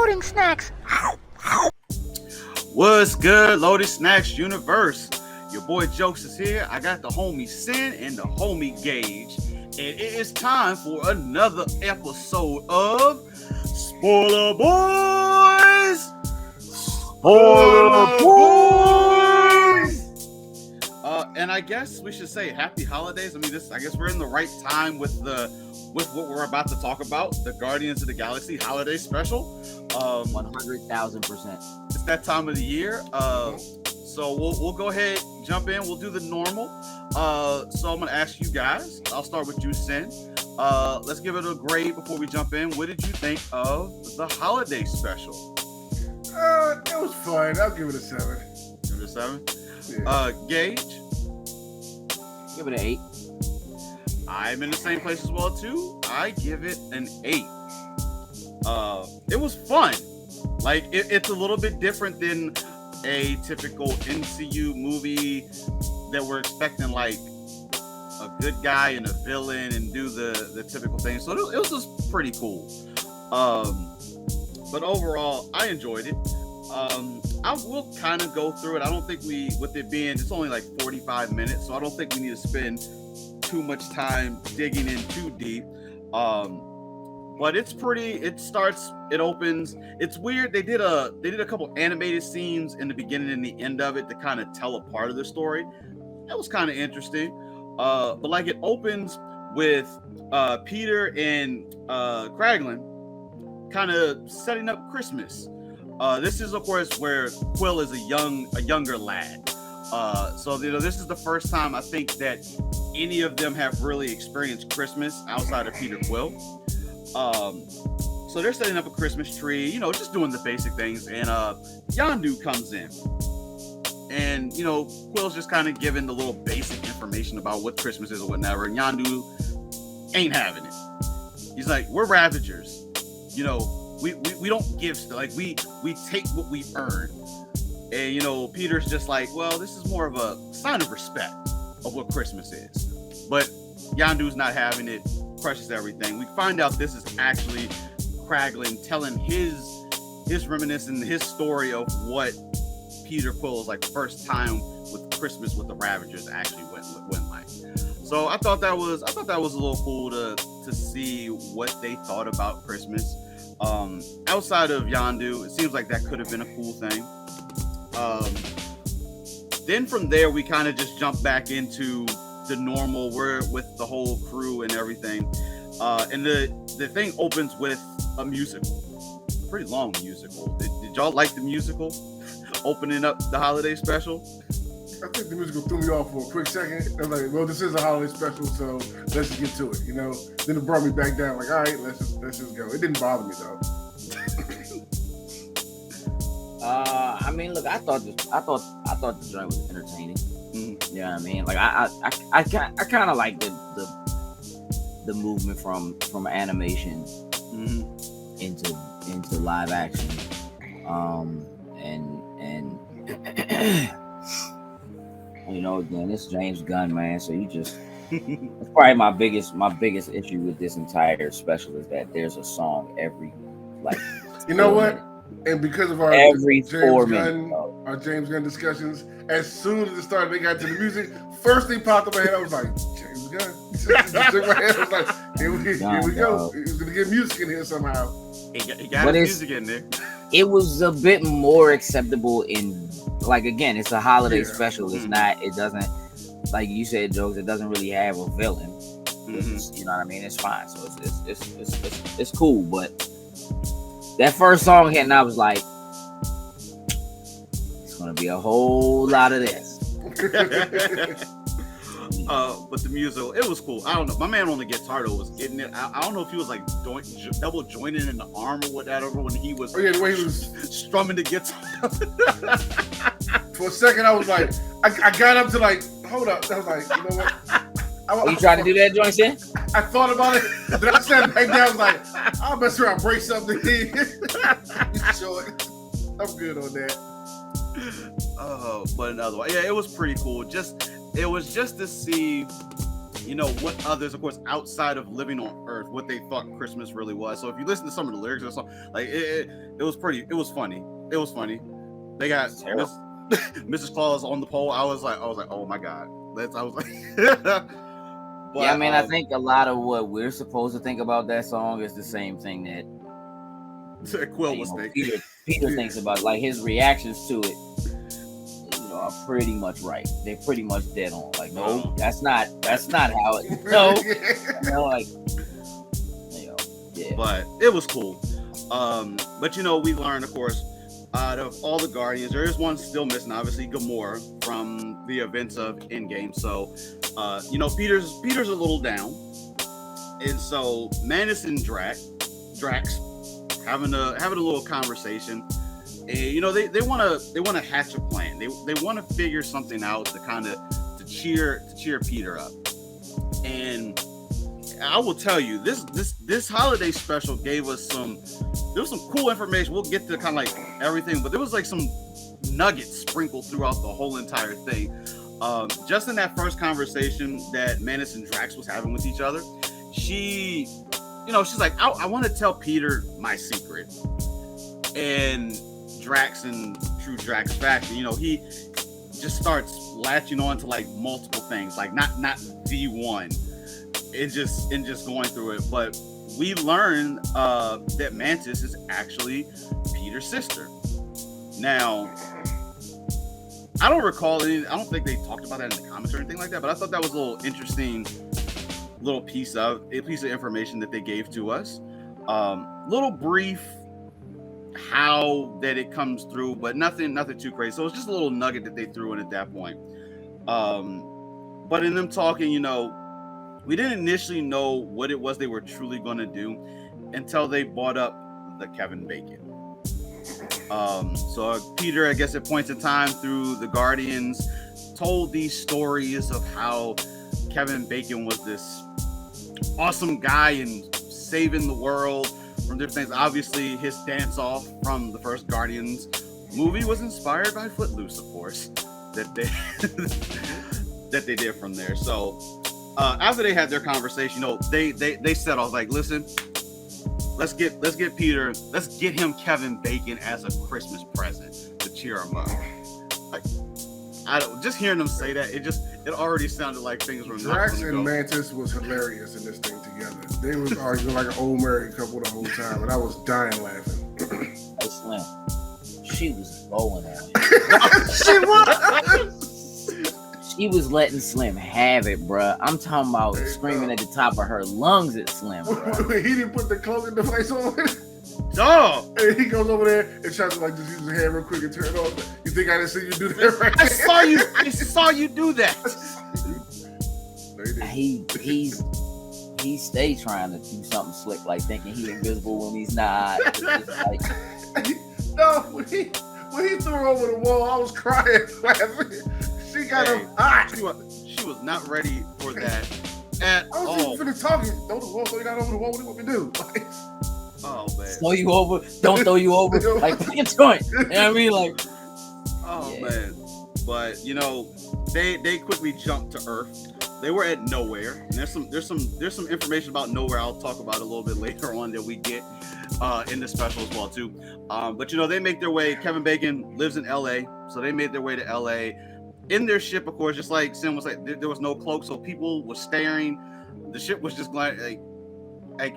Loading Snacks. What's good, Loaded Snacks universe? Your boy Jokes is here. I got the homie Sin and the homie Gage, and it is time for another episode of Spoiler Boys. Spoiler Boys. And I guess we should say Happy Holidays. I mean, I guess we're in the right time with what we're about to talk about, the Guardians of the Galaxy Holiday Special. 100,000%. It's that time of the year. So we'll go ahead, jump in. We'll do the normal. So I'm gonna ask you guys. I'll start with you, Sin. Let's give it a grade before we jump in. What did you think of the holiday special? It was fun. I'll give it a 7. Give it a 7. Yeah. Gage. Give it an 8. I'm in the same place as well too. I give it an 8. It was fun. Like it's a little bit different than a typical MCU movie that we're expecting, like a good guy and a villain and do the typical thing. So it was just pretty cool. But overall, I enjoyed it. I will kind of go through it. I don't think with it being, it's only like 45 minutes, so I don't think we need to spend too much time digging in too deep. But it's pretty. It opens. It's weird. They did a couple animated scenes in the beginning and the end of it to kind of tell a part of the story. That was kind of interesting. But like it opens with Peter and Kraglin kind of setting up Christmas. This is of course where Quill is a younger lad. So this is the first time I think that any of them have really experienced Christmas outside of Peter Quill. So they're setting up a Christmas tree, just doing the basic things. And Yondu comes in. And, Quill's just kind of giving the little basic information about what Christmas is or whatever. And Yondu ain't having it. He's like, we're Ravagers. We don't give stuff. Like, we take what we earn. And, Peter's just like, well, this is more of a sign of respect of what Christmas is. But Yondu's not having it. Crushes everything. We find out this is actually Kraglin telling his reminiscing, his story of what Peter Quill's like first time with Christmas with the Ravagers actually went like. So I thought that was a little cool to see what they thought about Christmas. Outside of Yondu, it seems like that could have been a cool thing. Then from there we kind of just jump back into the normal. We're with the whole crew and everything, and the thing opens with a musical, a pretty long musical. Did y'all like the musical opening up the holiday special? I think the musical threw me off for a quick second. I was like, well, this is a holiday special, so let's just get to it, Then it brought me back down, like, all right, let's just go. It didn't bother me though. I mean, look, I thought the joint was entertaining. You know what I mean? Like I kind of like the movement from animation into live action. And again, it's James Gunn, man. So it's probably my biggest issue with this entire special is that there's a song every you know what? And because of our James Gunn discussions, as soon as it started, they got to the music. First thing popped up my head, I was like, James Gunn. My head, I was like, here we go. He's gonna get music in here somehow. He got his music in there. It was a bit more acceptable in, again, it's a holiday special. It's not. It doesn't, like you said, Jokes. It doesn't really have a villain. You know what I mean? It's fine. So it's cool, but. That first song hit, and I was like, it's going to be a whole lot of this. But the musical, it was cool. I don't know. My man on the guitar, though, was getting it. I don't know if he was, double jointing in the arm or whatever when he was, the way he was strumming the guitar. For a second, I was like, I got up to, hold up. I was like, you know what? You trying to do that, joint, Sin? I thought about it, then I sat back down. I was like, I'll mess around, break something here. Short. I'm good on that. But another one, yeah, it was pretty cool. It was just to see what others, of course, outside of living on Earth, what they thought Christmas really was. So if you listen to some of the lyrics or something, like it was funny. It was funny. They got Mrs. Claus on the pole. I was like, oh my God. I was like, but, yeah, I mean, I think a lot of what we're supposed to think about that song is the same thing that Quill was thinking. Peter thinks about, like his reactions to it. Are pretty much right. They're pretty much dead on. Like, no, that's not how it. No, like, yeah. But it was cool. But we learned, of course, out of all the Guardians, there is one still missing. Obviously, Gamora from the events of Endgame. So, Peter's a little down, and so Mantis and Drax having a little conversation. And they want to hatch a plan. They want to figure something out to cheer Peter up. And I will tell you, this holiday special gave us some cool information. We'll get to kind of like everything, but there was like some nuggets sprinkled throughout the whole entire thing. Just in that first conversation that Mantis and Drax was having with each other, she's like, I want to tell Peter my secret. And Drax and true Drax fashion, he just starts latching on to like multiple things, like not the one, and just going through it. But we learn that Mantis is actually Peter's sister. Now, I don't think they talked about that in the comments or anything like that, but I thought that was a little interesting little piece of information that they gave to us. Little brief how that it comes through, but nothing too crazy. So it's just a little nugget that they threw in at that point. But in them talking, we didn't initially know what it was they were truly going to do until they brought up the Kevin Bacon. So Peter, I guess at points in time through the Guardians, told these stories of how Kevin Bacon was this awesome guy and saving the world from different things. Obviously, his dance off from the first Guardians movie was inspired by Footloose, of course, that they did from there. So after they had their conversation, they said, I was like, listen, let's get Peter, let's get him Kevin Bacon as a Christmas present to cheer him up. Like, just hearing them say that, it already sounded like things were not Drax and Mantis was hilarious in this thing together. They was arguing like an old married couple the whole time, and I was dying laughing. Hey, Slim, she was bowling on She was. She was letting Slim have it, bruh. I'm talking about screaming at the top of her lungs at Slim, bruh. He didn't put the cloaking device on. Oh! And he goes over there and tries to like just use his hand real quick and turn it off. You think I didn't see you do that right I saw you do that. He stay trying to do something slick, like thinking he's invisible when he's not. It's just like, no, when he threw her over the wall, I was crying laughing. She got him hot. She was not ready for that at all. I was even finna talking. Throw the wall, throw you down over the wall. What do you want me to do? Like, oh man. Throw you over. Don't throw you over. Like, pick a joint. You know what I mean? Like, oh man. But they quickly jumped to Earth. They were at Nowhere. And there's some information about Nowhere I'll talk about a little bit later on that we get in the special as well too. But they make their way. Kevin Bacon lives in LA, so they made their way to LA. In their ship, of course, just like Sim was like, there was no cloak, so people were staring. The ship was just like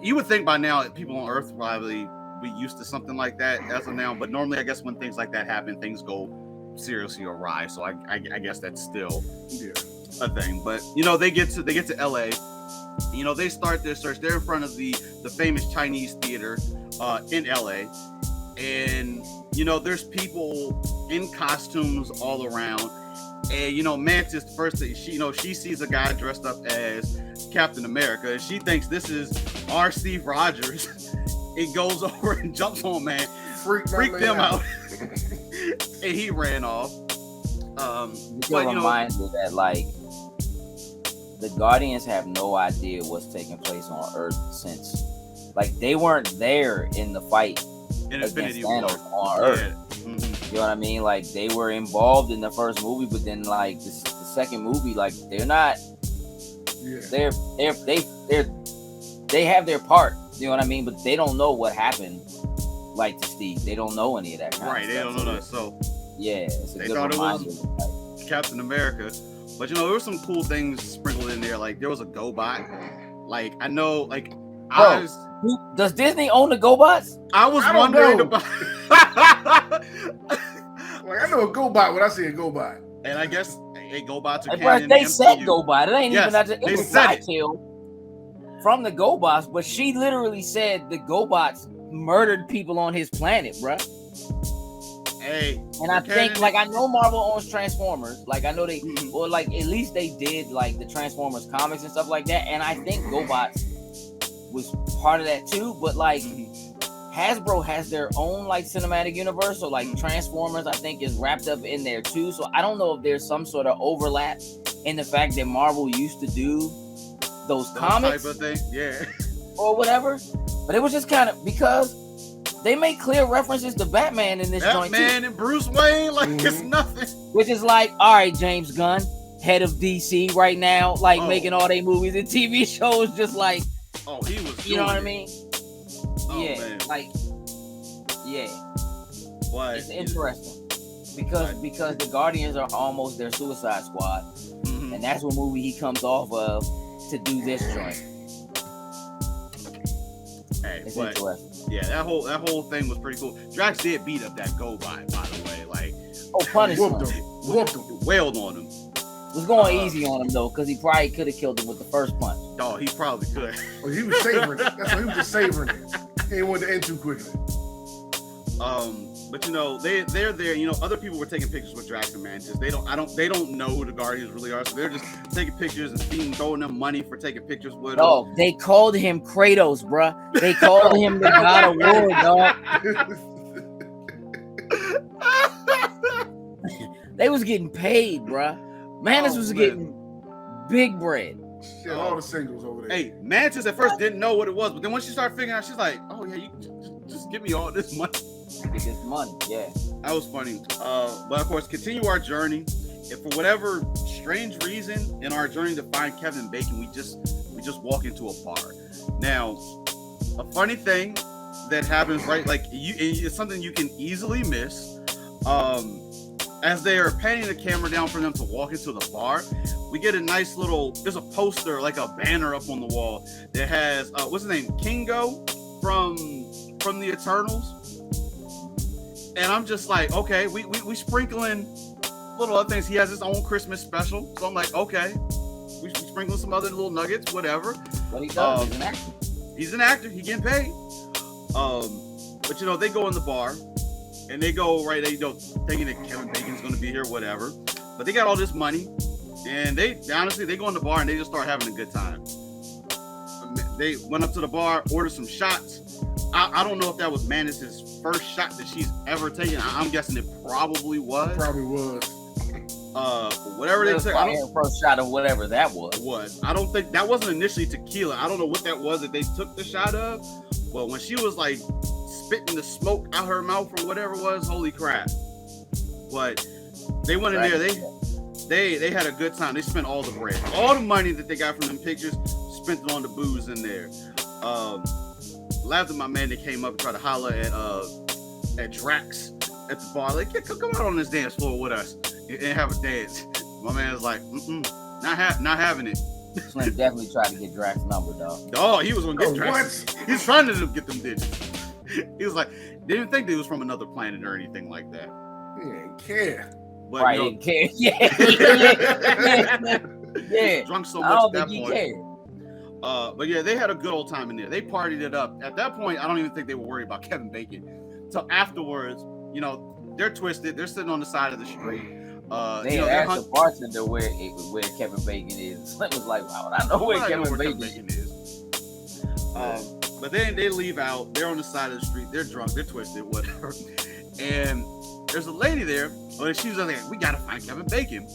you would think by now people on Earth probably be used to something like that as of now. But normally, I guess when things like that happen, things go seriously awry. So I guess that's still a thing. But they get to LA. They start their search. They're in front of the famous Chinese theater in LA, and there's people in costumes all around. And Mantis, the first thing she sees a guy dressed up as Captain America, and she thinks this is our Steve Rogers. It goes over and jumps on man, freaked them out, and he ran off. It reminds me that like the Guardians have no idea what's taking place on Earth since like they weren't there in the fight in against Infinity Thanos War. on Earth. Yeah. Mm-hmm. You know what I mean? Like they were involved in the first movie, but then like the second movie, like they're not they have their part. You know what I mean? But they don't know what happened. Like to Steve, they don't know any of that kind of stuff. They don't know that. So yeah, it's a they good thought reminder. it was Captain America. But there were some cool things sprinkled in there. Like there was a GoBot. Like I know, like does Disney own the GoBots? I was wondering about. Like I know a GoBot when I see a GoBot. And I guess a GoBot to canon. They said GoBot. It ain't even that. It was Zytel from the GoBots, but she literally said the GoBots murdered people on his planet, bruh. Hey, and I think, like, I know Marvel owns Transformers. Like, I know they, or like, at least they did like the Transformers comics and stuff like that. And I think GoBots was part of that too. But like, Hasbro has their own like cinematic universe, so like Transformers, I think, is wrapped up in there too. So I don't know if there's some sort of overlap in the fact that Marvel used to do those comics type of thing, yeah, or whatever. But it was just kind of because they make clear references to Batman in this joint too. Batman and Bruce Wayne, like it's nothing. Which is like, all right, James Gunn, head of DC right now, like making all their movies and TV shows, just like, he was, you know what I mean? Man. Like, yeah. What? It's interesting because the Guardians are almost their Suicide Squad, and that's what movie he comes off of to do this joint. Hey, it's interesting. Yeah, that whole thing was pretty cool. Drax did beat up that GoBot, by the way. Like, punished him. Whooped him. Wailed on him. Was going easy on him though, because he probably could have killed him with the first punch. Oh, he probably could. Well, he was savoring it. That's why he was just savoring it. He didn't want to end too quickly. But they're there. Other people were taking pictures with Drax and Mantis. They don't know who the Guardians really are, so they're just taking pictures and throwing them money for taking pictures with them. Oh, they called him Kratos, bruh. They called him the God of War, dog. They was getting paid, bruh. Mantis was getting big bread. Shit, all the singles over there. Hey, Mantis at first didn't know what it was, but then when she started figuring out, she's like, "Oh yeah, you just give me all this money." Get this money, yeah. That was funny. But of course, continue our journey. If for whatever strange reason in our journey to find Kevin Bacon, we just walk into a bar. Now, a funny thing that happens, right? Like it's something you can easily miss. As they are panning the camera down for them to walk into the bar, we get a nice there's a poster, like a banner up on the wall that has, what's his name? Kingo from the Eternals. And I'm just like, okay, we sprinkling little other things. He has his own Christmas special. So I'm like, okay, we sprinkling some other little nuggets, whatever. What he does, he's an actor. He's an actor. He getting paid. But they go in the bar. And they go thinking that Kevin Bacon's going to be here, whatever. But they got all this money, and they go in the bar and they just start having a good time. They went up to the bar, ordered some shots. I don't know if that was Mantis' first shot that she's ever taken. I'm guessing it probably was. Probably was. Whatever they took. First shot of whatever that was. I don't think that wasn't initially tequila. I don't know what that was that they took the shot of. But when she was like spitting the smoke out her mouth or whatever it was, holy crap. But they went in there, they had a good time. They spent all the bread, all the money that they got from them pictures, spent it on the booze in there. Laughed at my man that came up and tried to holler at Drax at the bar, like, yeah, come out on this dance floor with us and have a dance. My man was like, not having it. Slim definitely tried to get Drax's number, dog. Oh, he was gonna get Drax. What? He's trying to get them digits. He was like, didn't think they was from another planet or anything like that. He didn't care. But, right, didn't care. Yeah. Drunk so much at that point. Cared. But yeah, they had a good old time in there. They partied it up. At that point, I don't even think they were worried about Kevin Bacon. So afterwards, they're twisted. They're sitting on the side of the street. They asked the bartender where Kevin Bacon is. Slim was like, "Wow, I know where Kevin Bacon is." But then they leave out. They're on the side of the street. They're drunk. They're twisted. Whatever. And there's a lady there. And she's like, "We gotta find Kevin Bacon."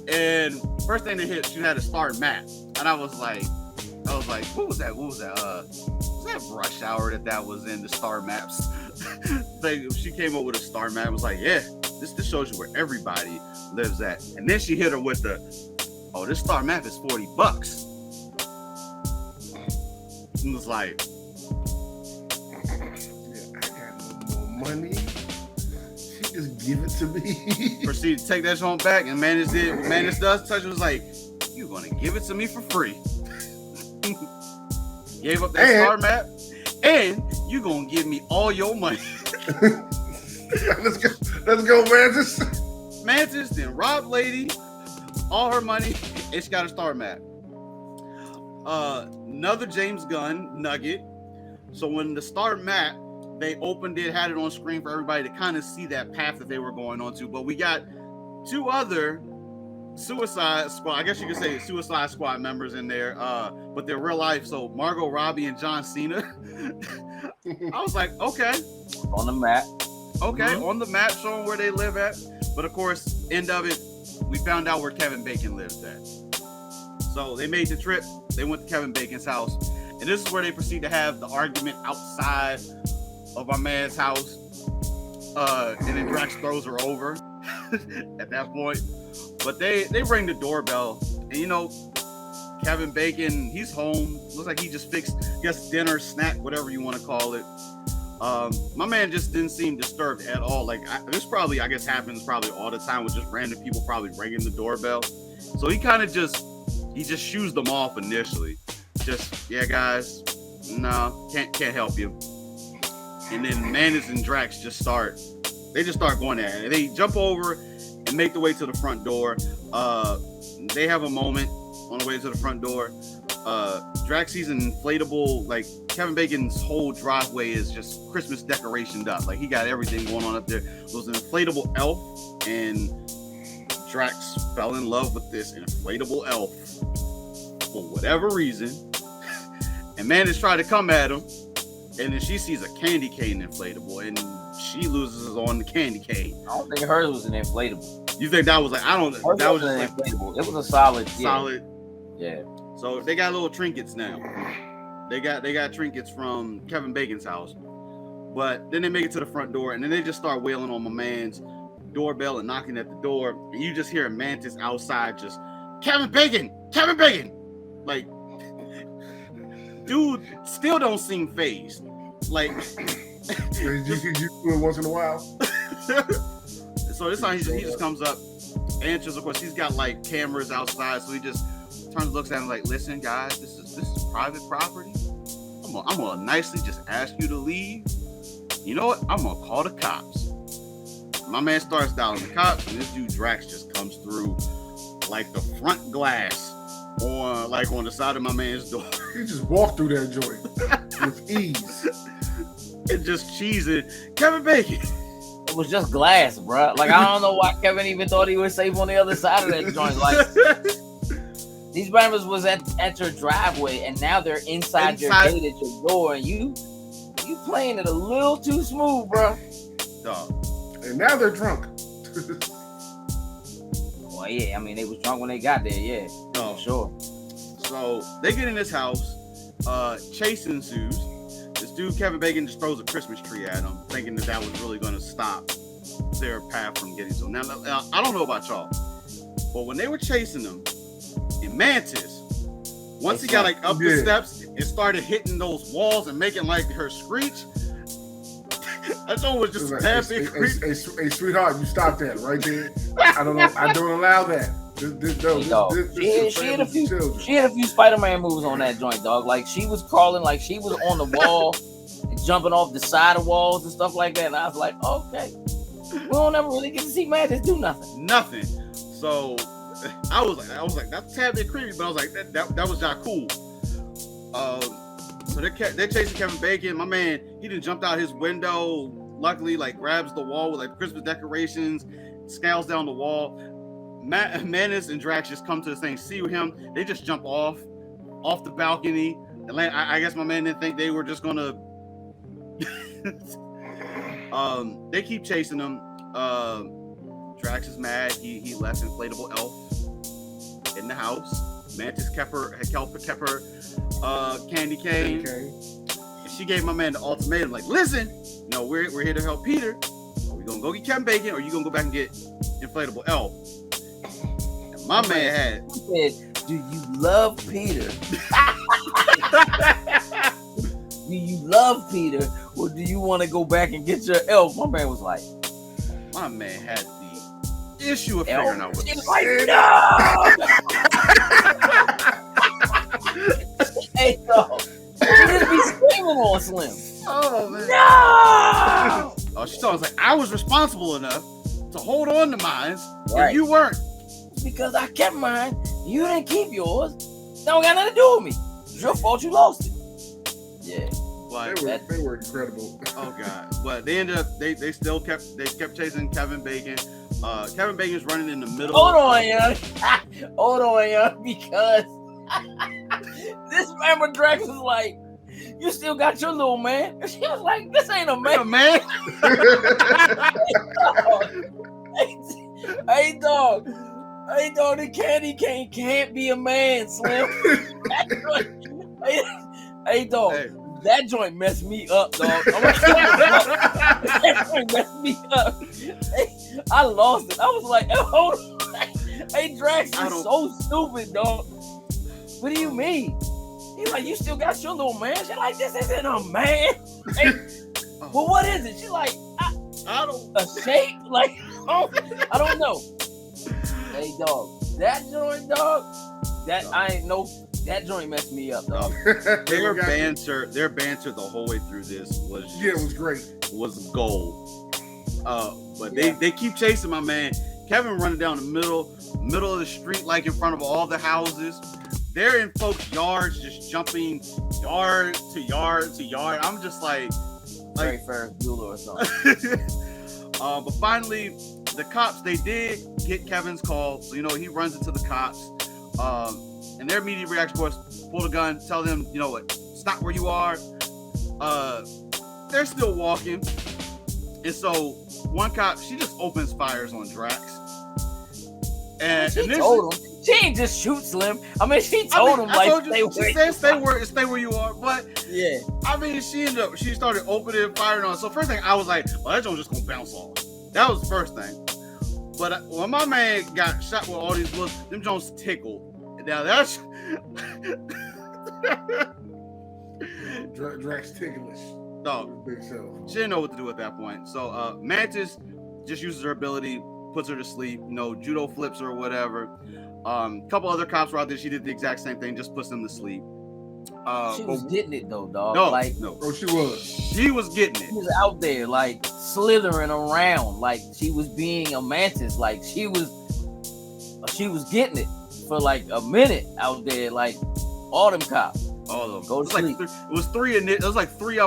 And first thing they hit, she had a star map. And I was like, what was that? Was that Rush Hour that was in the star maps? She came up with a star map. Was like, yeah, this shows you where everybody lives at. And then she hit her with this star map is $40. and was like, I got no more money. She just give it to me. Proceeded to take that joint back, and Mantis did what Mantis does. Touch was like, you gonna give it to me for free. Gave up that star map, and you gonna give me all your money. Let's go, Mantis. Mantis then robbed Lady, all her money, and she got a star map. Another James Gunn nugget. So when the star map, they opened it, had it on screen for everybody to kind of see that path that they were going on to. But we got two other Suicide Squad, I guess you could say Suicide Squad members in there, but they're real life. So Margot Robbie and John Cena. I was like, okay. On the map. Okay, on the map showing where they live at. But of course, end of it, we found out where Kevin Bacon lives at. So they made the trip. They went to Kevin Bacon's house. And this is where they proceed to have the argument outside of our man's house. And then Drax throws her over at that point. But they ring the doorbell. And you know, Kevin Bacon, he's home. Looks like he just fixed, dinner, snack, whatever you want to call it. My man just didn't seem disturbed at all. Like this probably, I guess, happens probably all the time with just random people probably ringing the doorbell. So he kind of just shoos them off initially. Just, yeah, guys, no, can't help you. And then Mantis and Drax just start going at it. They jump over and make the way to the front door. They have a moment on the way to the front door. Drax sees an inflatable, like Kevin Bacon's whole driveway is just Christmas decorationed up. Like he got everything going on up there. It was an inflatable elf, and Drax fell in love with this inflatable elf for whatever reason. And Mantis tried to come at him, and then she sees a candy cane inflatable, and she loses on the candy cane. I don't think hers was an inflatable. You think that was like, I don't know. That was just like inflatable. It was a solid. Yeah. So they got little trinkets now. They got trinkets from Kevin Bacon's house. But then they make it to the front door, and then they just start wailing on my man's doorbell and knocking at the door. And you just hear Mantis outside just, Kevin Bacon! Like, dude still don't seem phased. Like, you do it once in a while. So this time he just comes up, answers. Of course, he's got like cameras outside, so he just turns, looks at him like, "Listen, guys, this is private property. I'm gonna nicely just ask you to leave. You know what? I'm gonna call the cops." My man starts dialing the cops, and this dude Drax just comes through like the front glass on the side of my man's door. He just walked through that joint with ease. And just cheesing, Kevin Bacon. It was just glass, bro. Like, I don't know why Kevin even thought he was safe on the other side of that joint. Like, these members was at your driveway, and now they're inside your gate at your door, and you playing it a little too smooth, bro. Dog. And now they're drunk. Well, yeah, I mean, they was drunk when they got there, yeah. Oh, sure. So they get in this house. Chase ensues. This dude, Kevin Bacon, just throws a Christmas tree at him, thinking that was really going to stop their path from getting to him. Now, I don't know about y'all, but when they were chasing them, in Mantis, once he got like up the steps and started hitting those walls and making like her screech, that song was just happy. Hey, sweetheart, you stop that right there. I don't know. I don't allow that. She had a few Spider-Man moves on that joint, dog. Like, she was crawling, like she was on the wall and jumping off the side of walls and stuff like that. And I was like, okay, we don't ever really get to see Mantis do nothing. So I was like, that's a tad bit creepy, but I was like, that was not cool. So they're chasing Kevin Bacon. My man, he done jumped out his window. Luckily, like, grabs the wall with like Christmas decorations, scales down the wall. Mantis and Drax just come to the thing, see him. They just jump off the balcony. And I guess my man didn't think they were just gonna. They keep chasing them. Drax is mad. He left inflatable elf in the house. Mantis kept her candy cane. And she gave my man the ultimatum, like, listen, we're here to help Peter. Are we gonna go get Kevin Bacon, or are you gonna go back and get inflatable elf? And my man said, "Do you love Peter?" do you love Peter or do you want to go back and get your elf? My man was like, my man had the issue of figuring out what. She was like, no. Hey, no. She just be screaming on Slim. Oh man. No. Oh, she told us like I was responsible enough to hold on to mine, Right. and you weren't. Because I kept mine, you didn't keep yours. That don't got nothing to do with me. It's your fault you lost it. Yeah. But They were incredible. oh god. But they ended up they still kept chasing Kevin Bacon. Kevin Bacon's running in the middle. Hold on, young. Hold on, young, because this member Drax was like, you still got your little man. And she was like, this ain't a man. Hey, man. Hey, dog. Hey, dog, the candy cane can't be a man, Slim. Hey, dog. Hey. That joint messed me up, dog. That joint messed me up. Hey, I lost it. I was like, hold on. Hey, Drax is so stupid, dog. What do you mean? He's like, you still got your little man? She's like, this isn't a man. Hey, well, what is it? She's like, I don't. a shape? Like, I don't know. Hey, dog. That joint, dog. That joint messed me up, dog. Their banter the whole way through this was just, it was great. Was gold. But they keep chasing my man. Kevin running down the middle of the street, like in front of all the houses. They're in folks' yards, just jumping yard to yard to yard. I'm just like Ferris Bueller or something. But finally, the cops, they did get Kevin's call. So, he runs into the cops. And their immediate reaction was pull the gun, tell them, you know what, stop where you are. They're still walking. And so one cop, she just opens fires on Drax. And she told him. She ain't just shoot Slim. I mean, she told him stay where you are. But yeah, I mean, she started opening fire on. So first thing I was like, well, that joint's just gonna bounce off. That was the first thing. But when my man got shot with all these bullets, them joints tickled. Now that's Drax ticklish. No, she didn't know what to do at that point. So Mantis just uses her ability, puts her to sleep. Judo flips her or whatever. A couple other cops were out there. She did the exact same thing, just puts them to sleep. She was getting it though, dog. No. Oh, she was. She was getting it. She was out there, like slithering around, like she was being a mantis. Like she was getting it for like a minute out there, like all them cops. All of them. Go to sleep. It was three of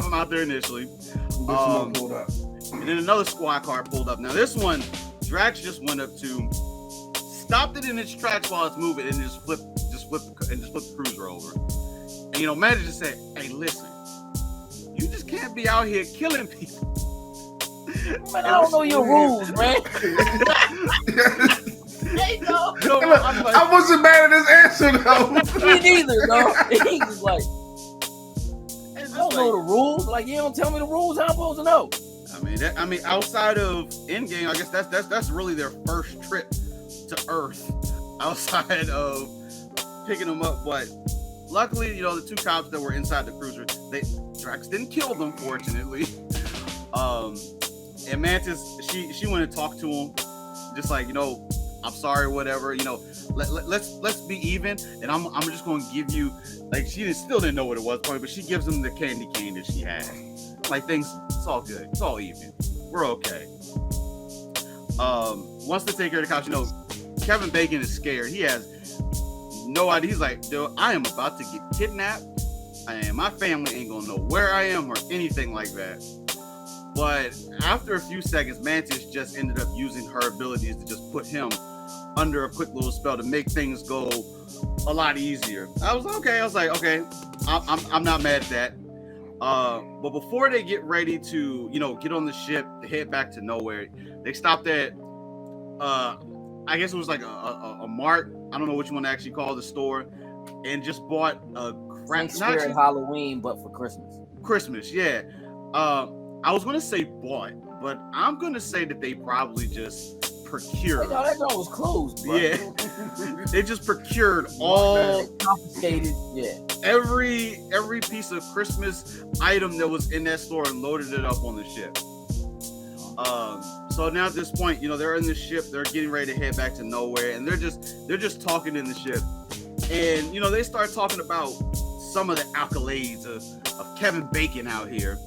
them out there initially. Pulled up. And then another squad car pulled up. Now this one, Drax just went up to, stopped it in its tracks while it's moving, and just flipped the cruiser over. And Magic just said, "Hey, listen, you just can't be out here killing people." Man, I don't know your rules, man. Hey, no. I wasn't mad at his answer though. Me neither, dog. He was like, I don't know the rules. Like, you don't tell me the rules, how I'm supposed to know? I mean, outside of Endgame, I guess that's really their first trip to Earth, outside of picking them up. But luckily, the two cops that were inside the cruiser, Drax didn't kill them, fortunately. And Mantis, she went and talked to him, just like, I'm sorry, whatever. Let's be even, and I'm just going to give you, like, she still didn't know what it was, but she gives him the candy cane that she had. Like, things, it's all good, it's all even, we're okay. Once they take care of the cops, Kevin Bacon is scared. He has no idea. He's like, dude, I am about to get kidnapped, and my family ain't gonna know where I am or anything like that. But after a few seconds, Mantis just ended up using her abilities to just put him under a quick little spell to make things go a lot easier. I was like, okay, I'm not mad at that. But before they get ready to, get on the ship to head back to nowhere, they stopped at, I guess it was like a mart. I don't know what you want to actually call the store, and just bought a crap. Spirit Halloween, but for Christmas. Christmas, yeah. I was gonna say bought, but I'm gonna say that they probably just procured. That door was closed, bro. Yeah, they just procured all confiscated. Yeah, every piece of Christmas item that was in that store and loaded it up on the ship. So now at this point, they're in the ship. They're getting ready to head back to nowhere, and they're just talking in the ship, and they start talking about some of the accolades of Kevin Bacon out here,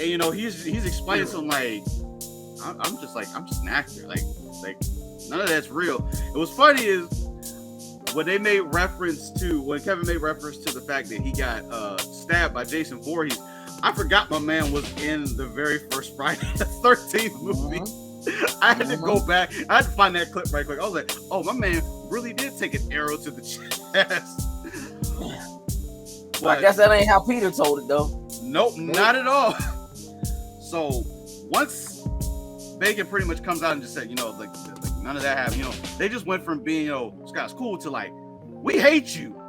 and he's explaining something like, I'm just an actor, like none of that's real. And what's funny is when Kevin made reference to the fact that he got stabbed by Jason Voorhees. I forgot my man was in the very first Friday the 13th movie. I had to go back. I had to find that clip right quick. I was like, oh, my man really did take an arrow to the chest. But I guess that ain't how Peter told it, though. Nope, not at all. So once Bacon pretty much comes out and just said, like none of that happened. They just went from being, Scott's cool to like, we hate you.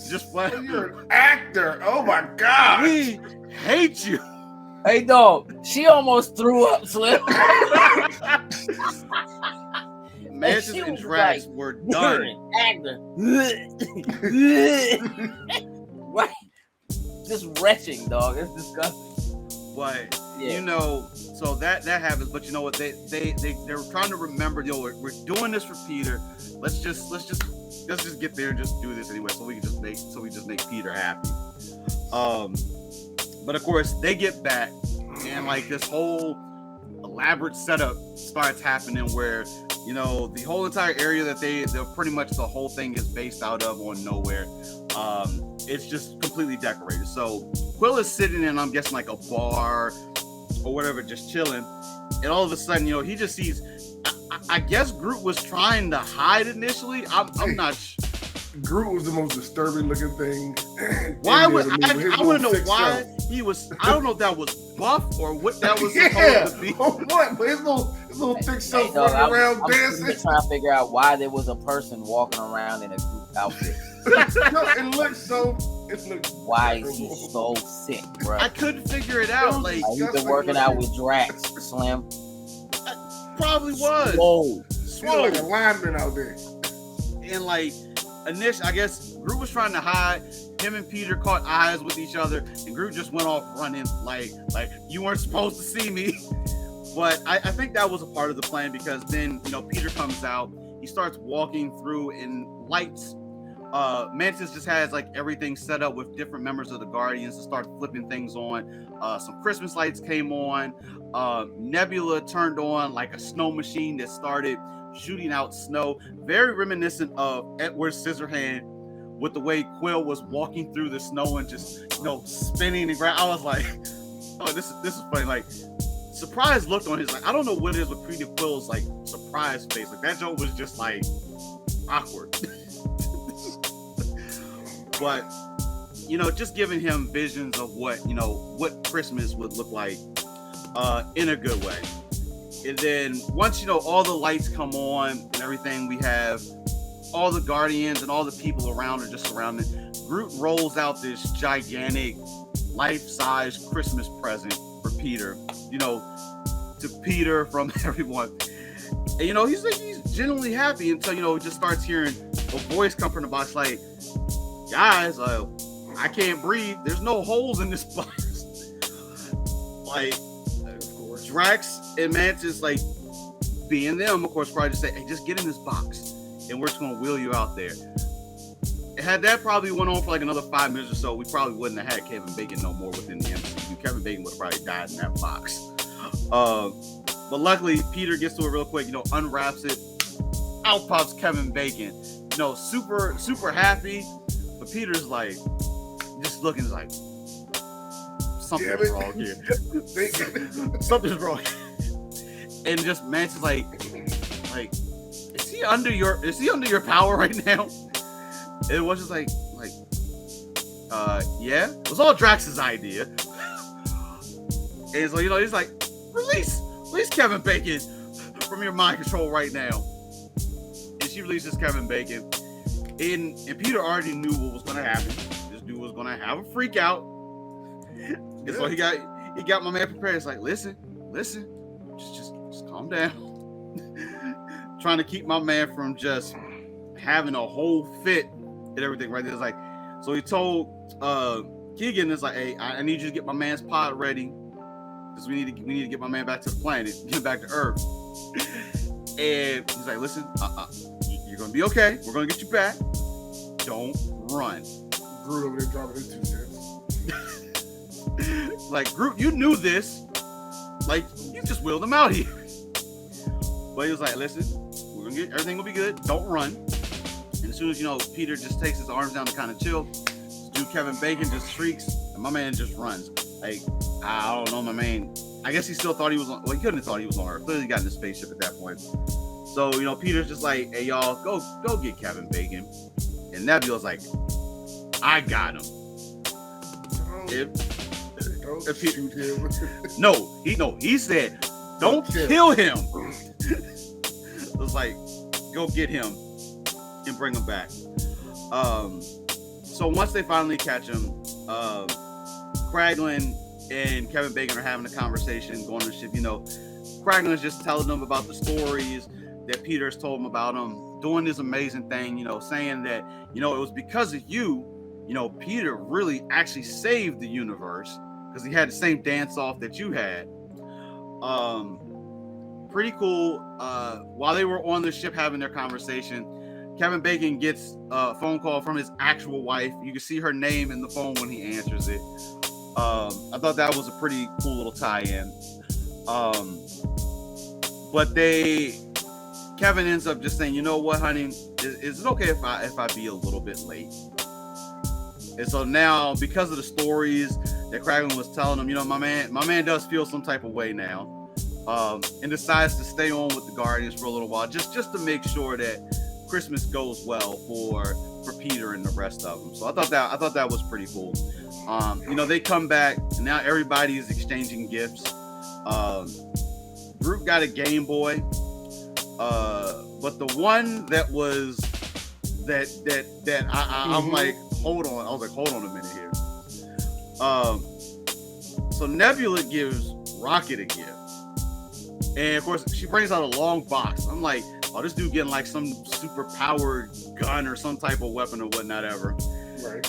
Just like, you're an actor. Oh my God. We hate you. Hey dog, she almost threw up, Slim. Mantis and Drax were done. Actor. Right. Just retching, dog. It's disgusting. But so that happens. But you know what? They're trying to remember. We're doing this for Peter. Let's just get there and just do this anyway, so we just make Peter happy. But of course they get back, and like this whole elaborate setup starts happening where the whole entire area that they're pretty much the whole thing is based out of on Nowhere. It's just completely decorated. So Quill is sitting in, I'm guessing like a bar or whatever, just chilling, and all of a sudden he just sees. I guess Groot was trying to hide initially. I'm not sure. Groot was the most disturbing looking thing. Why would I want to know why he was? I don't know if that was buff or what that was supposed to be. What? But his little thick self running around dancing. I'm trying to figure out why there was a person walking around in a Groot outfit. It looks. Why is he so sick, bro? I couldn't figure it out. Like he's been working out with Drax, Slim. Probably was. Swole. Like a lineman out there. And like initially, I guess Groot was trying to hide. Him and Peter caught eyes with each other, and Groot just went off running like you weren't supposed to see me. But I think that was a part of the plan, because then Peter comes out. He starts walking through in lights. Mantis just has like everything set up with different members of the Guardians to start flipping things on. Some Christmas lights came on. Nebula turned on like a snow machine that started shooting out snow, very reminiscent of Edward Scissorhand, with the way Quill was walking through the snow and just spinning and I was like, oh, this is funny. Like, surprise look on his, like, I don't know what it is with Peter Quill's like surprise face. Like that joke was just like awkward. But just giving him visions of what Christmas would look like in a good way. And then once all the lights come on and everything, we have all the Guardians and all the people around are just surrounded. Groot rolls out this gigantic life-size Christmas present for Peter, to Peter from everyone. And he's genuinely happy until he just starts hearing a voice come from the box like, guys, I can't breathe. There's no holes in this box. Like, of course, Drax and Mantis, like, being them, of course, probably just say, hey, just get in this box, and we're just going to wheel you out there. Had that probably went on for like another 5 minutes or so, we probably wouldn't have had Kevin Bacon no more within the MCU. Kevin Bacon would have probably died in that box. But luckily, Peter gets to it real quick, unwraps it. Out pops Kevin Bacon. Super, super happy. But Peter's like, just looking like, something's wrong here. Something's wrong. And just Mantis like, is he under your power right now? It was just like, yeah. It was all Drax's idea. And so, he's like, release Kevin Bacon from your mind control right now. And she releases Kevin Bacon. And Peter already knew what was going to happen. This dude was going to have a freak out. And so he got my man prepared. It's like, listen, just calm down. trying to keep my man from just having a whole fit and everything. Right there, it's like, so he told Keegan, it's like, hey, I need you to get my man's pod ready because we need to get my man back to the planet, get back to Earth. And he's like, listen, you're gonna be okay. We're gonna get you back. Don't run. Groot over there dropping his 2 cents. Like, Groot, you knew this. Like, you just wheeled him out here. But he was like, listen, we're gonna get everything will be good. Don't run. And as soon as Peter just takes his arms down to kind of chill, this dude Kevin Bacon just shrieks, and my man just runs. Like, I don't know, my man. I guess he still thought he was on. Well, he couldn't have thought he was on Earth. Clearly, he got in the spaceship at that point. So Peter's just like, hey y'all, go get Kevin Bacon. And Nebula's like, I got him. Don't shoot him. He said, don't kill him. It was like, go get him and bring him back. So once they finally catch him, Kraglin and Kevin Bacon are having a conversation, going to the ship. Kraglin's just telling them about the stories that Peter's told him about him, doing this amazing thing, saying that, it was because of you, Peter really actually saved the universe because he had the same dance off that you had. Pretty cool. While they were on the ship having their conversation, Kevin Bacon gets a phone call from his actual wife. You can see her name in the phone when he answers it. I thought that was a pretty cool little tie-in. But Kevin ends up just saying, you know what, honey, is it okay if I be a little bit late? And so now, because of the stories that Kraglin was telling him, my man does feel some type of way now, and decides to stay on with the Guardians for a little while, just to make sure that Christmas goes well for Peter and the rest of them. So I thought that was pretty cool. They come back, and now everybody is exchanging gifts. Groot got a Game Boy, but the one that was that I'm like, hold on. I was like, hold on a minute here. So Nebula gives Rocket a gift, and of course she brings out a long box. I'm like, oh, this dude getting like some super powered gun or some type of weapon or whatnot ever. Right.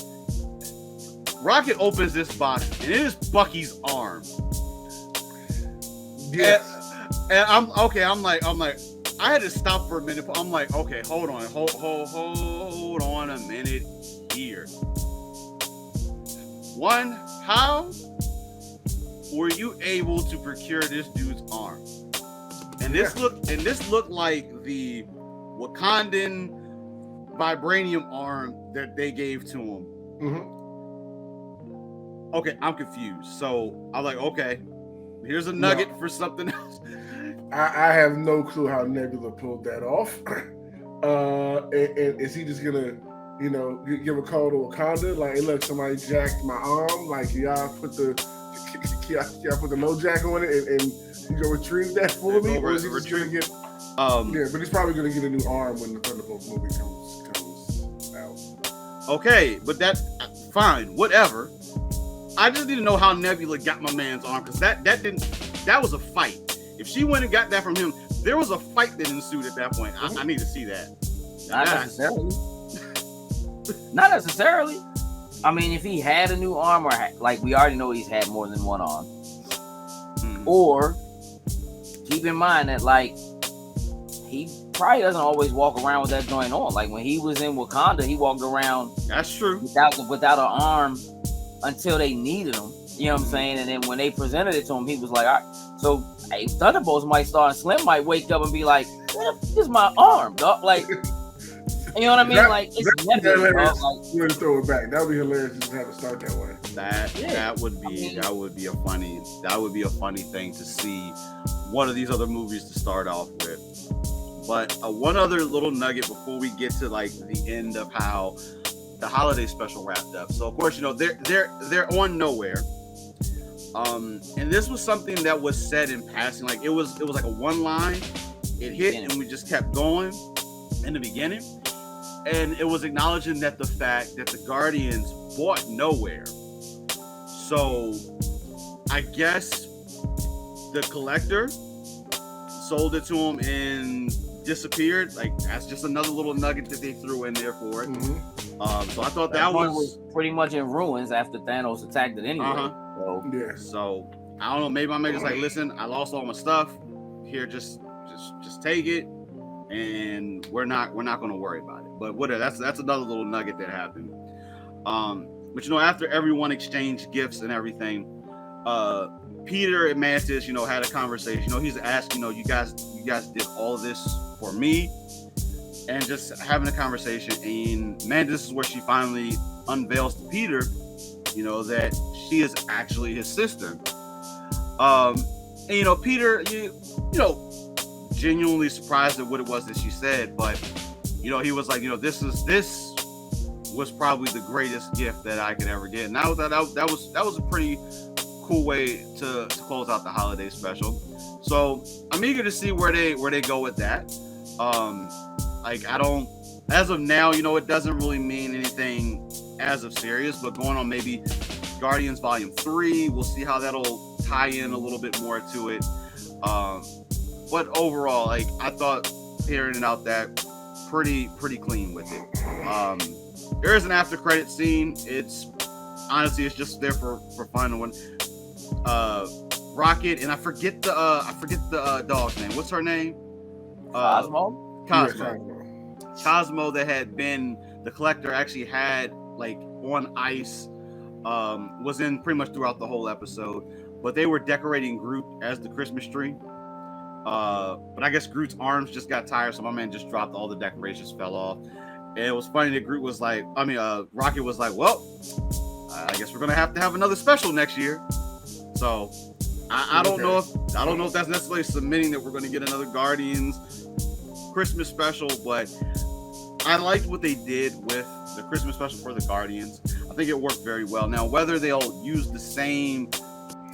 Rocket opens this box, and it is Bucky's arm. Yes. And I'm like, I had to stop for a minute. I'm like, okay, hold on a minute here. One, how were you able to procure this dude's arm? And this looked like the Wakandan vibranium arm that they gave to him. Mm-hmm. Okay, I'm confused. So I'm like, okay, here's a nugget for something else. I have no clue how Nebula pulled that off. And is he just gonna, give a call to Wakanda? Like, hey, look, somebody jacked my arm. Like, y'all put the no jack on it and you go retrieve that for me? Or is he just gonna get? But he's probably gonna get a new arm when the Thunderbolts movie comes out. Okay, but that's fine, whatever. I just need to know how Nebula got my man's arm, because that was a fight. If she went and got that from him, there was a fight that ensued at that point. I need to see that. Not necessarily. I mean, if he had a new arm, or like we already know he's had more than one arm. Mm-hmm. Or keep in mind that like he probably doesn't always walk around with that joint on. Like when he was in Wakanda, he walked around. That's true. Without an arm until they needed him. You know what I'm saying? And then when they presented it to him, he was like, all right. So hey, Thunderbolts might start, and Slim might wake up and be like, this is my arm, dog. Like, you know what I mean? It's Nebula, dog. Like, throw it back. That would be hilarious to have it start that way. That would be a funny thing to see one of these other movies to start off with. But one other little nugget before we get to like the end of how the holiday special wrapped up. So of course, they're on Nowhere. And this was something that was said in passing. Like it was like a one line. It hit and we just kept going in the beginning. And it was acknowledging that the fact that the Guardians bought Nowhere. So I guess the Collector sold it to him and disappeared. Like, that's just another little nugget that they threw in there for it. So I thought that was pretty much in ruins after Thanos attacked it anyway. So I don't know. Maybe my man just like, listen, I lost all my stuff. Here, just take it, and we're not going to worry about it. But whatever. That's another little nugget that happened. But you know, after everyone exchanged gifts and everything, Peter and Mantis, you know, had a conversation. You know, he's asked, you know, you guys did all of this for me, and just having a conversation. And Mantis is where she finally unveils to Peter, you know, that she is actually his sister. And you know, Peter, you know, genuinely surprised at what it was that she said, but you know, he was like, you know, this was probably the greatest gift that I could ever get, and that was a pretty cool way to close out the holiday special. So I'm eager to see where they go with that. Like, I don't, as of now, you know, it doesn't really mean anything as of serious, but going on maybe Guardians Volume 3, we'll see how that'll tie in a little bit more to it. But overall, like, I thought hearing it out that pretty clean with it. There is an after credit scene. It's just there for fun. One Rocket, and I forget the dog's name. What's her name? Cosmo. Cosmo, that had been the Collector, actually had like on ice. Was in pretty much throughout the whole episode, but they were decorating Groot as the Christmas tree. But I guess Groot's arms just got tired, so my man just dropped all the decorations, fell off. And it was funny that Groot was like, Rocket was like, well, I guess we're gonna have to have another special next year. So I don't know if that's necessarily submitting that we're gonna get another Guardians Christmas special, but I liked what they did with the Christmas special for the Guardians. I think it worked very well. Now, whether they'll use the same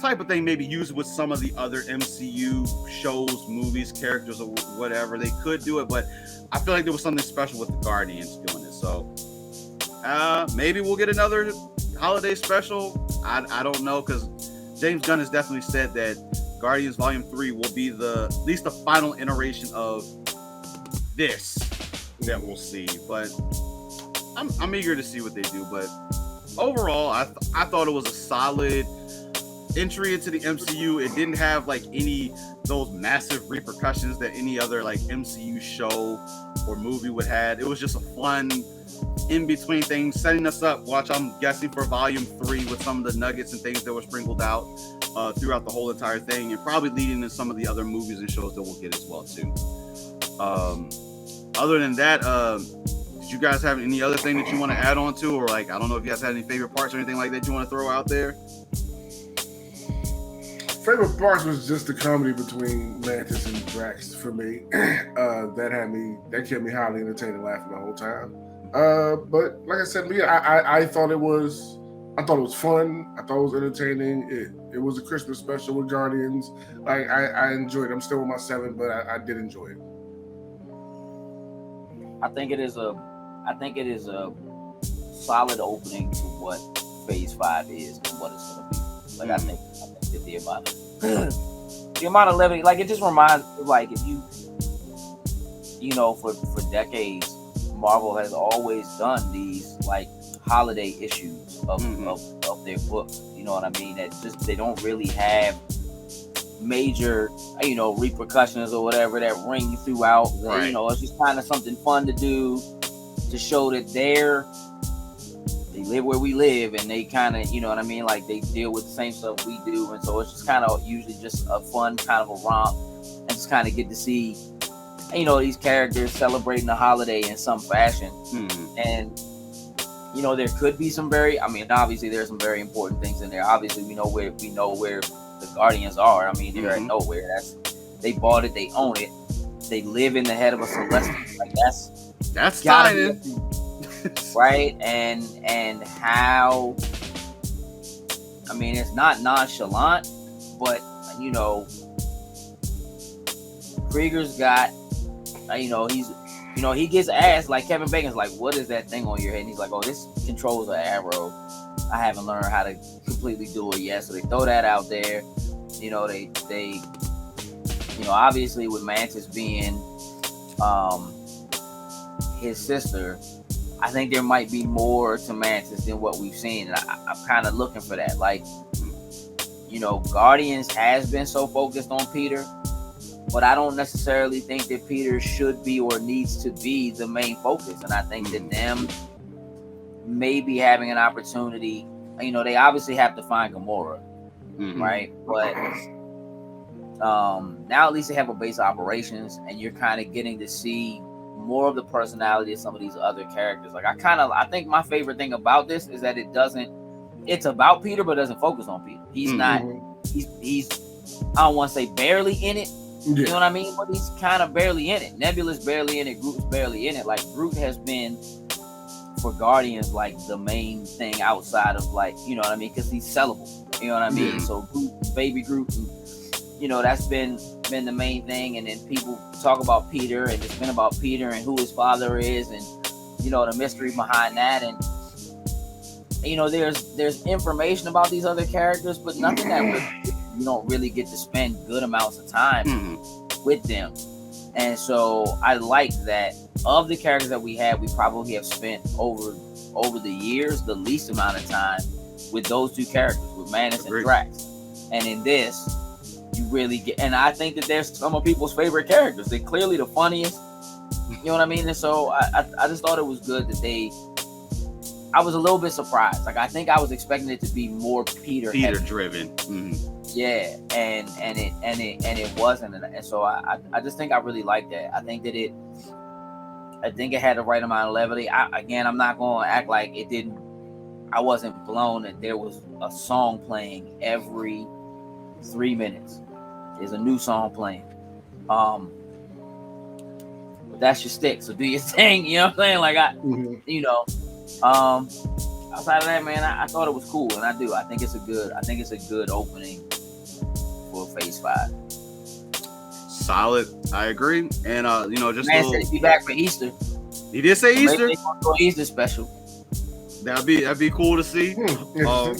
type of thing, maybe use with some of the other MCU shows, movies, characters, or whatever, they could do it, but I feel like there was something special with the Guardians doing it. So maybe we'll get another holiday special. I don't know, because James Gunn has definitely said that Guardians Volume 3 will be at least the final iteration of this that we'll see. But I'm eager to see what they do. But overall, I thought it was a solid entry into the MCU. It didn't have like those massive repercussions that any other like MCU show or movie would have. It was just a fun in between things, setting us up, I'm guessing, for Volume 3 with some of the nuggets and things that were sprinkled out throughout the whole entire thing, and probably leading to some of the other movies and shows that we'll get as well too. Other than that, did you guys have any other thing that you want to add on to, or like, I don't know if you guys had any favorite parts or anything like that you want to throw out there? Favorite parts was just the comedy between Mantis and Drax for me. That kept me highly entertained and laughing the whole time. But like I said, I thought it was fun. I thought it was entertaining. It was a Christmas special with Guardians. Like, I enjoyed it. I'm still with my 7, but I did enjoy it. I think it is a solid opening to what Phase 5 is and what it's going to be. Like, I think that the amount of levity, like, it just reminds, like, if you know, for decades, Marvel has always done these like holiday issues of their books. You know what I mean? That just, they don't really have major, you know, repercussions or whatever that ring throughout. Right. You know, it's just kind of something fun to do to show that they live where we live, and they kind of, you know what I mean, like, they deal with the same stuff we do, and so it's just kind of usually just a fun kind of a romp, and just kind of get to see, you know, these characters celebrating the holiday in some fashion. And you know, there could be obviously there's some very important things in there. Obviously we know where the Guardians are. I mean, they're at nowhere. They bought it, they own it, they live in the head of a Celestial. Like, that's fine. Right? And how, I mean, it's not nonchalant, but you know, Krieger's got, you know, he gets asked, like, Kevin Bacon's like, what is that thing on your head? And he's like, oh, this controls an arrow. I haven't learned how to completely do it yet. So they throw that out there. You know, they obviously with Mantis being his sister, I think there might be more to Mantis than what we've seen. And I'm kind of looking for that. Like, Guardians has been so focused on Peter, but I don't necessarily think that Peter should be or needs to be the main focus. And I think that them maybe having an opportunity, they obviously have to find Gamora, right? But now at least they have a base of operations, and you're kind of getting to see more of the personality of some of these other characters. Like I think my favorite thing about this is that it's about Peter, but it doesn't focus on Peter. He's not, he's I don't want to say barely in it, you know what I mean? But he's kind of barely in it. Nebula's barely in it, Groot's barely in it. Like Groot has been for Guardians like the main thing outside of like, you know what I mean? Because he's sellable, you know what I mean? So Groot, baby Groot, and, that's been the main thing. And then people talk about Peter, and it's been about Peter and who his father is, and the mystery behind that. And there's information about these other characters, but nothing that you don't really get to spend good amounts of time with them. And so I like that of the characters that we have, we probably have spent over the years the least amount of time with those two characters, with Mantis and Drax. And in this, you really get, and I think that they're some of people's favorite characters. They're clearly the funniest, you know what I mean? And so I just thought it was good that I was a little bit surprised. Like I think I was expecting it to be more Peter driven. Yeah, and it wasn't, and so I just think I really like that. I think it had the right amount of levity. I'm not going to act like it didn't. I wasn't blown that there was a song playing every 3 minutes. There's a new song playing. But that's your stick, so do your thing. You know what I'm saying? Outside of that, man, I thought it was cool, and I do. I think it's a good opening for Phase 5. Solid. I agree. And just man said he'd be back for Easter. He did say Easter. Maybe they gonna do an Easter special. That'd be cool to see. But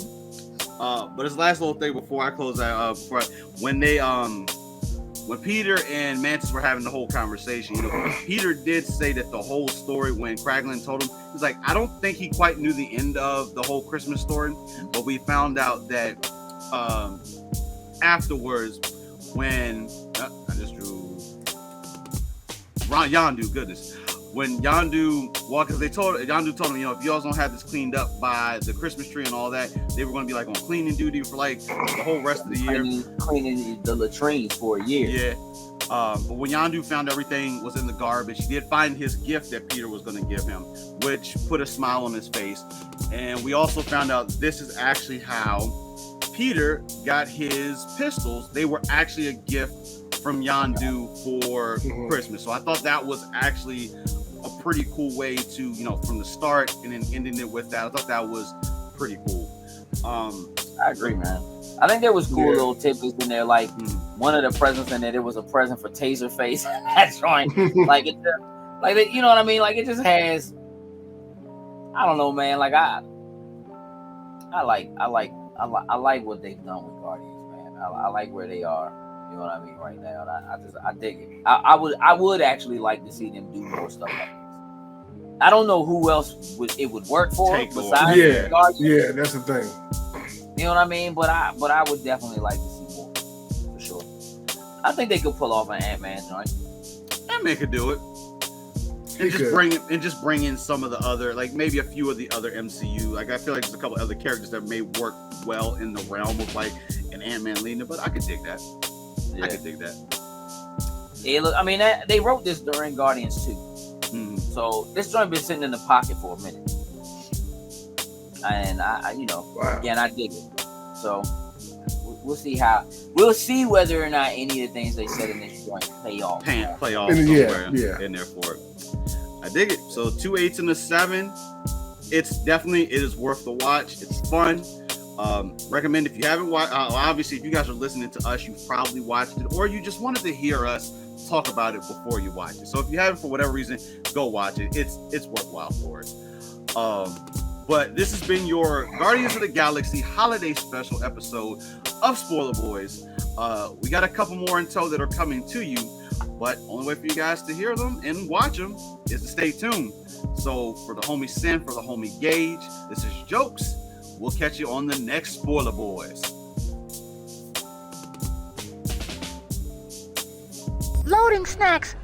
this last little thing before I close that when Peter and Mantis were having the whole conversation, Peter did say that the whole story, when Kraglin told him, he's like, I don't think he quite knew the end of the whole Christmas story, but we found out that afterwards, when I just drew Yondu, goodness. When Yondu walked, because Yondu told him, if you all don't have this cleaned up by the Christmas tree and all that, they were going to be like on cleaning duty for like the whole rest of the year. Cleaning the latrines for a year. Yeah. But when Yondu found everything was in the garbage, he did find his gift that Peter was going to give him, which put a smile on his face. And we also found out this is actually how Peter got his pistols. They were actually a gift from Yondu for Christmas. So I thought that was actually a pretty cool way to, from the start and then ending it with that. I thought that was pretty cool. I agree, man. I think there was cool little tidbits in there, like one of the presents in there was a present for Taserface. That's right. Like it, you know what I mean? Like it just has. I don't know, man. Like I like what they've done with Guardians, man. I like where they are. You know what I mean right now. And I dig it. I would actually like to see them do more stuff like this. I don't know who else it would work for besides Guardians. Yeah, that's the thing. You know what I mean? But I would definitely like to see more for sure. I think they could pull off an Ant-Man joint. Ant-Man could do it. And just bring in some of the other, like maybe a few of the other MCU. Like I feel like there's a couple other characters that may work well in the realm of like an Ant-Man leading it, but I could dig that. Yeah. I could dig that. Yeah, look, I mean, they wrote this during Guardians 2. So this joint been sitting in the pocket for a minute. And again, I dig it. So we'll see whether or not any of the things they said in this joint play off somewhere in there for it. I dig it. So 2 8s and a 7. It is worth the watch. It's fun. Recommend if you haven't watched. Obviously, if you guys are listening to us, you've probably watched it, or you just wanted to hear us talk about it before you watch it. So if you haven't, for whatever reason, go watch it. It's worthwhile for it. But this has been your Guardians of the Galaxy holiday special episode of Spoiler Boys. We got a couple more in tow that are coming to you, but only way for you guys to hear them and watch them is to stay tuned. So for the homie Sin, for the homie Gage, this is Jokes. We'll catch you on the next Spoiler Boys. Loading snacks.